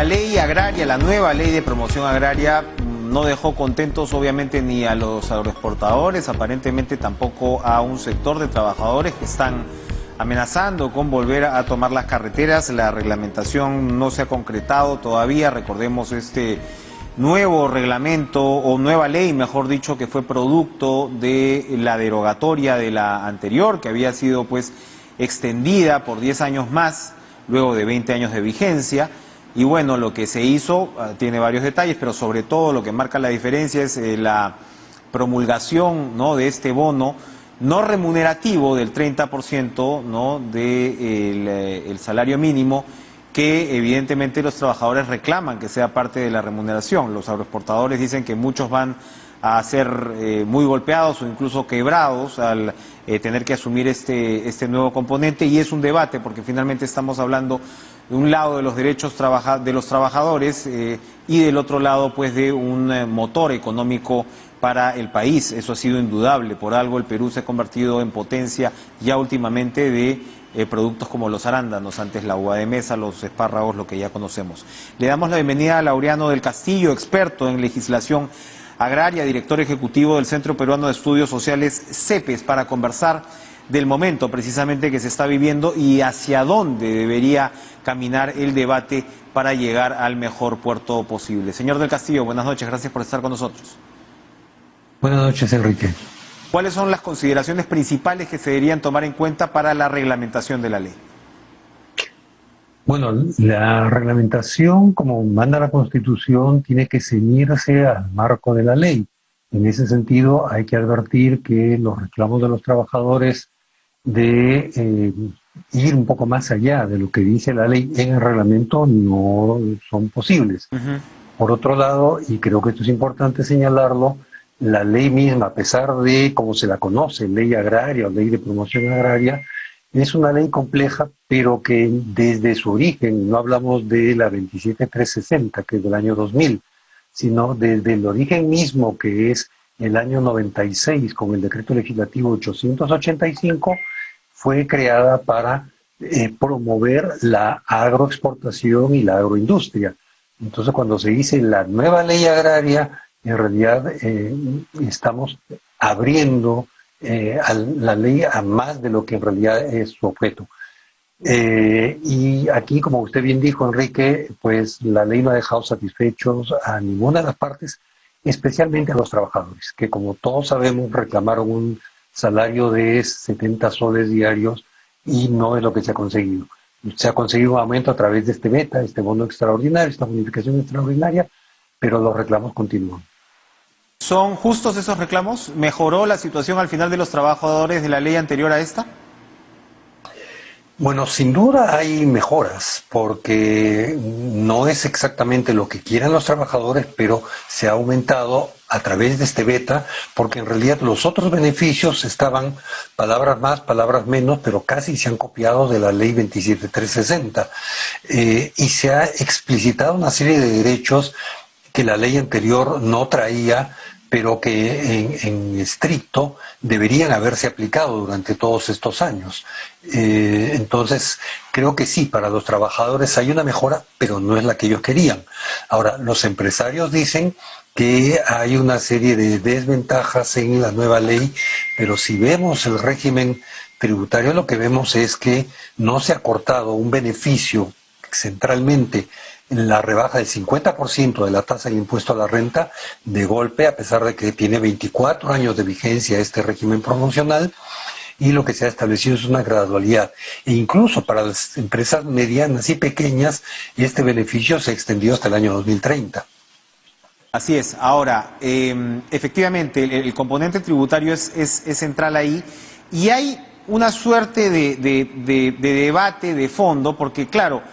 La ley agraria, la nueva ley de promoción agraria, no dejó contentos obviamente ni a los agroexportadores, aparentemente tampoco a un sector de trabajadores que están amenazando con volver a tomar las carreteras. La reglamentación no se ha concretado todavía. Recordemos este nuevo reglamento, o nueva ley, mejor dicho, que fue producto de la derogatoria de la anterior, que había sido pues extendida por 10 años más, luego de 20 años de vigencia. Y bueno, lo que se hizo tiene varios detalles, pero sobre todo lo que marca la diferencia es la promulgación, ¿no?, de este bono no remunerativo del 30%, ¿no?, el salario mínimo, que evidentemente los trabajadores reclaman que sea parte de la remuneración. Los agroexportadores dicen que muchos van a ser muy golpeados o incluso quebrados al tener que asumir este nuevo componente, y es un debate porque finalmente estamos hablando de un lado de los derechos de los trabajadores y del otro lado pues de un motor económico para el país. Eso ha sido indudable, por algo el Perú se ha convertido en potencia ya últimamente de productos como los arándanos, antes la uva de mesa, los espárragos, lo que ya conocemos. Le damos la bienvenida a Laureano del Castillo, experto en legislación agraria, director ejecutivo del Centro Peruano de Estudios Sociales, CEPES, para conversar del momento precisamente que se está viviendo y hacia dónde debería caminar el debate para llegar al mejor puerto posible. Señor del Castillo, buenas noches, gracias por estar con nosotros. Buenas noches, Enrique. ¿Cuáles son las consideraciones principales que se deberían tomar en cuenta para la reglamentación de la ley? Bueno, la reglamentación, como manda la Constitución, tiene que ceñirse al marco de la ley. En ese sentido, hay que advertir que los reclamos de los trabajadores de ir un poco más allá de lo que dice la ley en el reglamento no son posibles. Por otro lado, y creo que esto es importante señalarlo, la ley misma, a pesar de cómo se la conoce, ley agraria o ley de promoción agraria, es una ley compleja, pero que desde su origen, no hablamos de la 27360, que es del año 2000, sino desde el origen mismo, que es el año 96, con el decreto legislativo 885, fue creada para promover la agroexportación y la agroindustria. Entonces, cuando se dice la nueva ley agraria, en realidad estamos abriendo a la ley a más de lo que en realidad es su objeto. Y aquí, como usted bien dijo, Enrique, pues la ley no ha dejado satisfechos a ninguna de las partes, especialmente a los trabajadores, que como todos sabemos reclamaron un salario de 70 soles diarios y no es lo que se ha conseguido. Se ha conseguido un aumento a través de este beta, este bono extraordinario, esta bonificación extraordinaria, pero los reclamos continúan. ¿Son justos esos reclamos? ¿Mejoró la situación al final de los trabajadores de la ley anterior a esta? Bueno, sin duda hay mejoras, porque no es exactamente lo que quieren los trabajadores, pero se ha aumentado a través de este beta, porque en realidad los otros beneficios estaban palabras más, palabras menos, pero casi se han copiado de la ley 27360. Y se ha explicitado una serie de derechos que la ley anterior no traía, pero que en estricto deberían haberse aplicado durante todos estos años. Entonces, creo que sí, para los trabajadores hay una mejora, pero no es la que ellos querían. Ahora, los empresarios dicen que hay una serie de desventajas en la nueva ley, pero si vemos el régimen tributario, lo que vemos es que no se ha cortado un beneficio centralmente en la rebaja del 50% de la tasa del impuesto a la renta de golpe, a pesar de que tiene 24 años de vigencia este régimen promocional, y lo que se ha establecido es una gradualidad. E incluso para las empresas medianas y pequeñas, este beneficio se extendió hasta el año 2030. Así es. Ahora, efectivamente, el componente tributario es central ahí, y hay una suerte de debate de fondo, porque claro,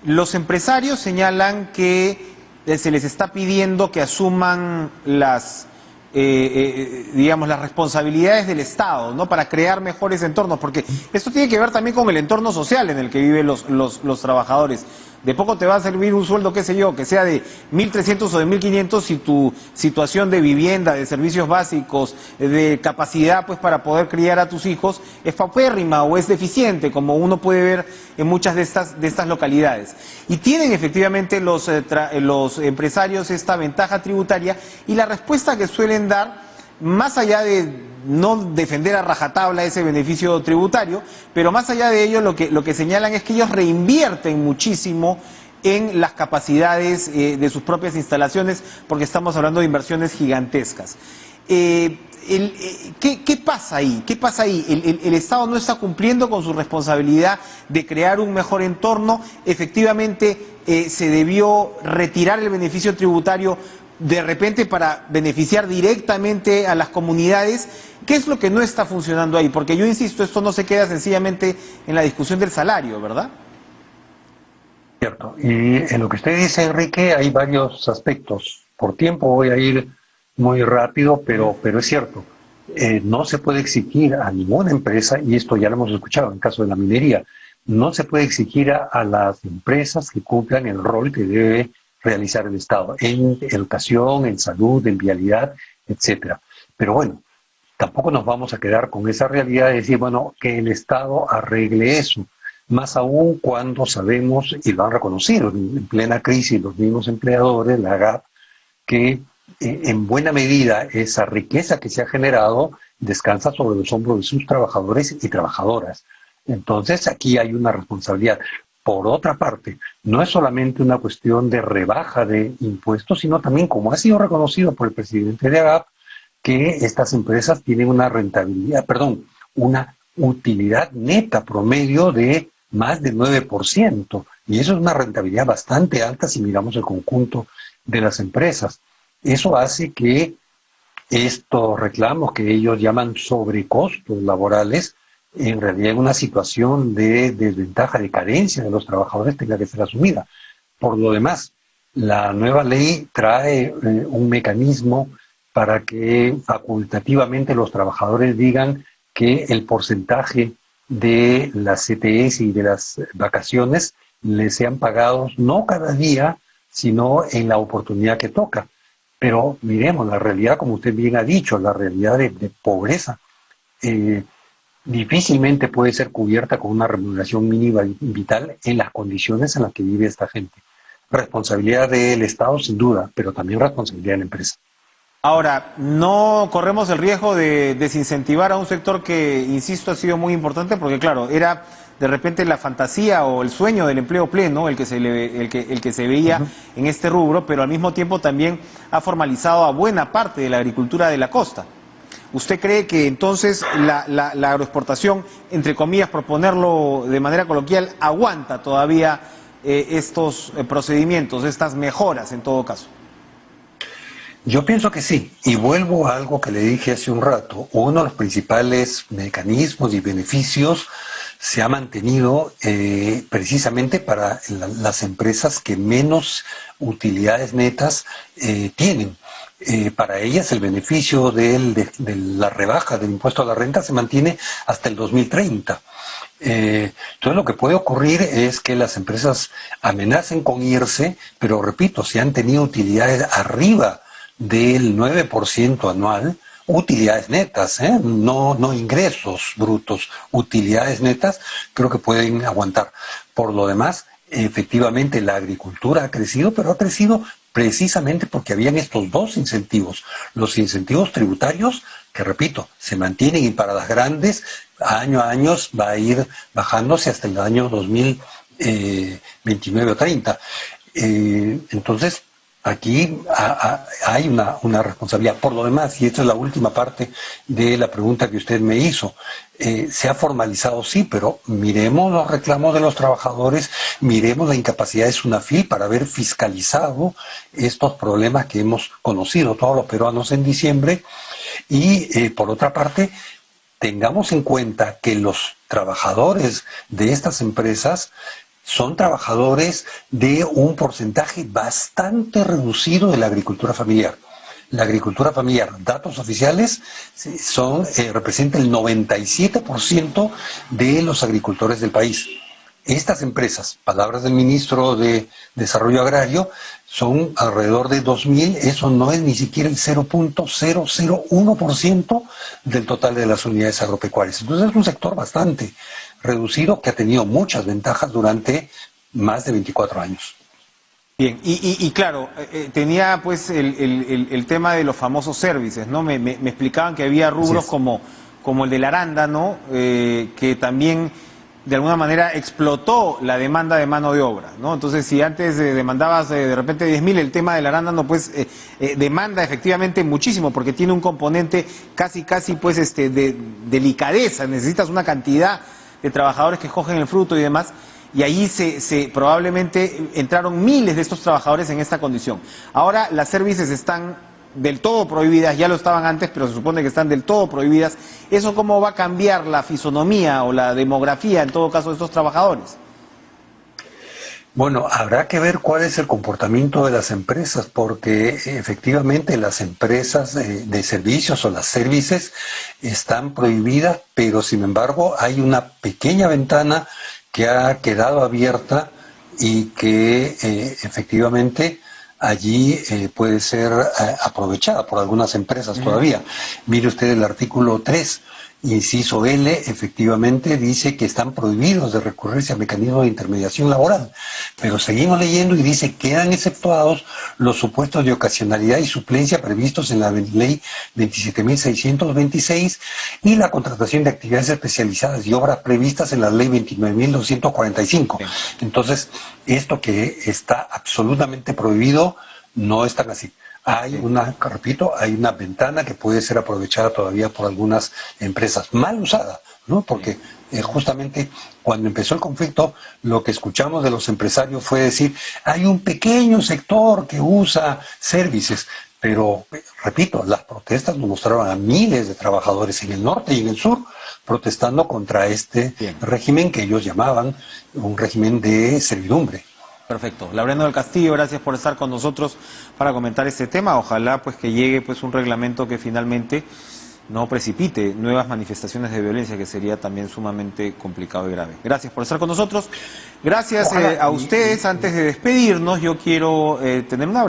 los empresarios señalan que se les está pidiendo que asuman las responsabilidades del Estado, ¿no?, para crear mejores entornos, porque esto tiene que ver también con el entorno social en el que viven los trabajadores. De poco te va a servir un sueldo, qué sé yo, que sea de 1.300 o de 1.500 si tu situación de vivienda, de servicios básicos, de capacidad pues para poder criar a tus hijos es paupérrima o es deficiente, como uno puede ver en muchas de estas localidades. Y tienen efectivamente los empresarios esta ventaja tributaria, y la respuesta que suelen dar, más allá de no defender a rajatabla ese beneficio tributario, pero más allá de ello lo que señalan es que ellos reinvierten muchísimo en las capacidades de sus propias instalaciones, porque estamos hablando de inversiones gigantescas. ¿Qué pasa ahí? ¿Qué pasa ahí? ¿El Estado no está cumpliendo con su responsabilidad de crear un mejor entorno? Efectivamente, se debió retirar el beneficio tributario de repente para beneficiar directamente a las comunidades. ¿Qué es lo que no está funcionando ahí? Porque yo insisto, esto no se queda sencillamente en la discusión del salario, ¿verdad? Cierto. Y en lo que usted dice, Enrique, hay varios aspectos. Por tiempo voy a ir muy rápido, pero es cierto. No se puede exigir a ninguna empresa, y esto ya lo hemos escuchado en el caso de la minería, no se puede exigir a las empresas que cumplan el rol que debe realizar el Estado en educación, en salud, en vialidad, etcétera. Pero bueno, tampoco nos vamos a quedar con esa realidad de decir, bueno, que el Estado arregle eso. Más aún cuando sabemos, y lo han reconocido en plena crisis los mismos empleadores, la AGAP, que en buena medida esa riqueza que se ha generado descansa sobre los hombros de sus trabajadores y trabajadoras. Entonces aquí hay una responsabilidad. Por otra parte, no es solamente una cuestión de rebaja de impuestos, sino también, como ha sido reconocido por el presidente de AGAP, que estas empresas tienen una una utilidad neta promedio de más del 9%. Y eso es una rentabilidad bastante alta si miramos el conjunto de las empresas. Eso hace que estos reclamos que ellos llaman sobrecostos laborales, en realidad en una situación de desventaja, de carencia de los trabajadores, tenga que ser asumida. Por lo demás, la nueva ley trae un mecanismo para que facultativamente los trabajadores digan que el porcentaje de las CTS y de las vacaciones les sean pagados no cada día, sino en la oportunidad que toca. Pero miremos, la realidad, como usted bien ha dicho, la realidad de pobreza, difícilmente puede ser cubierta con una remuneración mínima vital en las condiciones en las que vive esta gente. Responsabilidad del Estado, sin duda, pero también responsabilidad de la empresa. Ahora, no corremos el riesgo de desincentivar a un sector que, insisto, ha sido muy importante, porque claro, era de repente la fantasía o el sueño del empleo pleno el que se veía en este rubro, pero al mismo tiempo también ha formalizado a buena parte de la agricultura de la costa. ¿Usted cree que entonces la agroexportación, entre comillas, por ponerlo de manera coloquial, aguanta todavía estos procedimientos, estas mejoras en todo caso? Yo pienso que sí, y vuelvo a algo que le dije hace un rato. Uno de los principales mecanismos y beneficios se ha mantenido precisamente para las empresas que menos utilidades netas tienen. Para ellas el beneficio de la rebaja del impuesto a la renta se mantiene hasta el 2030. Entonces lo que puede ocurrir es que las empresas amenacen con irse, pero repito, si han tenido utilidades arriba del 9% anual, utilidades netas, no ingresos brutos, utilidades netas, creo que pueden aguantar. Por lo demás, efectivamente la agricultura ha crecido, pero ha crecido precisamente porque habían estos dos incentivos. Los incentivos tributarios, que repito, se mantienen, y para las grandes, año a año va a ir bajándose hasta el año 2029 o 30. Entonces, aquí hay una responsabilidad. Por lo demás, y esta es la última parte de la pregunta que usted me hizo, se ha formalizado, sí, pero miremos los reclamos de los trabajadores, miremos la incapacidad de SUNAFIL para haber fiscalizado estos problemas que hemos conocido todos los peruanos en diciembre. Y por otra parte, tengamos en cuenta que los trabajadores de estas empresas son trabajadores de un porcentaje bastante reducido de la agricultura familiar. La agricultura familiar, datos oficiales, representa el 97% de los agricultores del país. Estas empresas, palabras del ministro de Desarrollo Agrario, son alrededor de 2.000, eso no es ni siquiera el 0.001% del total de las unidades agropecuarias. Entonces es un sector bastante reducido que ha tenido muchas ventajas durante más de 24 años. Bien, y claro, tenía pues el tema de los famosos servicios, ¿no? Me explicaban que había rubros como el del arándano, que también de alguna manera explotó la demanda de mano de obra, ¿no? Entonces, si antes demandabas de repente 10.000, el tema del arándano pues demanda efectivamente muchísimo, porque tiene un componente casi pues de delicadeza, necesitas una cantidad de trabajadores que cogen el fruto y demás. Y ahí probablemente entraron miles de estos trabajadores en esta condición. Ahora las servicios están del todo prohibidas, ya lo estaban antes, pero se supone que están del todo prohibidas. ¿Eso cómo va a cambiar la fisonomía o la demografía, en todo caso, de estos trabajadores? Bueno, habrá que ver cuál es el comportamiento de las empresas, porque efectivamente las empresas de servicios o las services están prohibidas, pero sin embargo hay una pequeña ventana que ha quedado abierta y que efectivamente allí puede ser aprovechada por algunas empresas todavía. Mire usted el artículo 3, inciso L, efectivamente dice que están prohibidos de recurrirse a mecanismos de intermediación laboral, pero seguimos leyendo y dice que quedan exceptuados los supuestos de ocasionalidad y suplencia previstos en la ley 27.626 y la contratación de actividades especializadas y obras previstas en la ley 29.245. Entonces, esto que está absolutamente prohibido no es tan así. Hay hay una ventana que puede ser aprovechada todavía por algunas empresas, mal usada, ¿no? Porque justamente cuando empezó el conflicto, lo que escuchamos de los empresarios fue decir, hay un pequeño sector que usa servicios, pero, repito, las protestas nos mostraron a miles de trabajadores en el norte y en el sur protestando contra este régimen que ellos llamaban un régimen de servidumbre. Perfecto. Laureano del Castillo, gracias por estar con nosotros para comentar este tema. Ojalá pues que llegue pues un reglamento que finalmente no precipite nuevas manifestaciones de violencia, que sería también sumamente complicado y grave. Gracias por estar con nosotros. Gracias a ustedes. Antes de despedirnos, yo quiero tener una